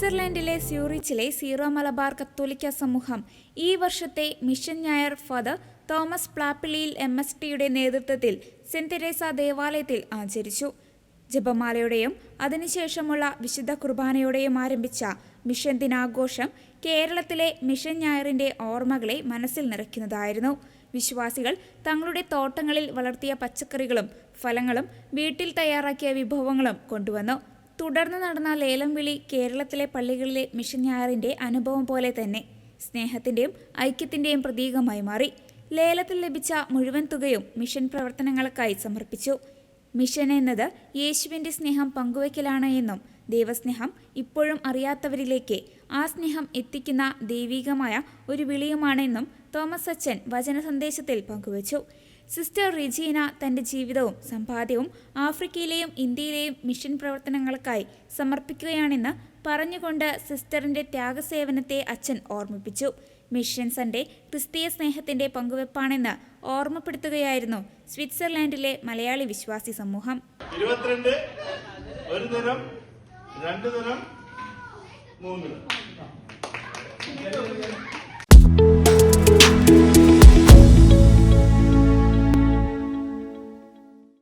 സ്വിറ്റ്സർലൻഡിലെ സ്യൂറിച്ചിലെ zero Malabar കത്തോലിക്ക സമൂഹം ഈ വർഷത്തെ മിഷൻ ഞായർ ഫാദർ തോമസ് പ്ലാപ്പിള്ളിയിൽ MSTയുടെ നേതൃത്വത്തിൽ സെന്റ് തെരേസ ദേവാലയത്തിൽ ആചരിച്ചു. ജപമാലയുടെയും അതിനുശേഷമുള്ള വിശുദ്ധ കുർബാനയോടെയും ആരംഭിച്ച മിഷൻ ദിനാഘോഷം കേരളത്തിലെ മിഷൻ ഞായറിന്റെ ഓർമ്മകളെ മനസ്സിൽ നിറയ്ക്കുന്നതായിരുന്നു. വിശ്വാസികൾ തങ്ങളുടെ തോട്ടങ്ങളിൽ വളർത്തിയ പച്ചക്കറികളും ഫലങ്ങളും വീട്ടിൽ തയ്യാറാക്കിയ വിഭവങ്ങളും കൊണ്ടുവന്നു. തുടർന്ന് നടന്ന ലേലം വിളി കേരളത്തിലെ പള്ളികളിലെ മിഷൻ ഞായറിന്റെ അനുഭവം പോലെ തന്നെ സ്നേഹത്തിന്റെയും ഐക്യത്തിന്റെയും പ്രതീകമായി മാറി. ലേലത്തിൽ ലഭിച്ച മുഴുവൻ തുകയും മിഷൻ പ്രവർത്തനങ്ങൾക്കായി സമർപ്പിച്ചു. മിഷൻ എന്നത് യേശുവിന്റെ സ്നേഹം പങ്കുവയ്ക്കലാണ് എന്നും ദൈവസ്നേഹം ഇപ്പോഴും അറിയാത്തവരിലേക്ക് ആ സ്നേഹം എത്തിക്കുന്ന ദൈവികമായ ഒരു വിളിയുമാണെന്നും തോമസ് അച്ഛൻ വചന സന്ദേശത്തിൽ പങ്കുവച്ചു. സിസ്റ്റർ റിജീന തന്റെ ജീവിതവും സമ്പാദ്യവും ആഫ്രിക്കയിലെയും ഇന്ത്യയിലെയും മിഷൻ പ്രവർത്തനങ്ങൾക്കായി സമർപ്പിക്കുകയാണെന്ന് പറഞ്ഞുകൊണ്ട് സിസ്റ്ററിന്റെ ത്യാഗസേവനത്തെ അച്ഛൻ ഓർമ്മിപ്പിച്ചു. മിഷൻ സൺഡേ ക്രിസ്തീയ സ്നേഹത്തിന്റെ പങ്കുവെപ്പാണെന്ന് ഓർമ്മപ്പെടുത്തുകയായിരുന്നു സ്വിറ്റ്സർലാൻഡിലെ മലയാളി വിശ്വാസി സമൂഹം. 22 ഒരു ദിനം 2 ദിനം 3 ദിനം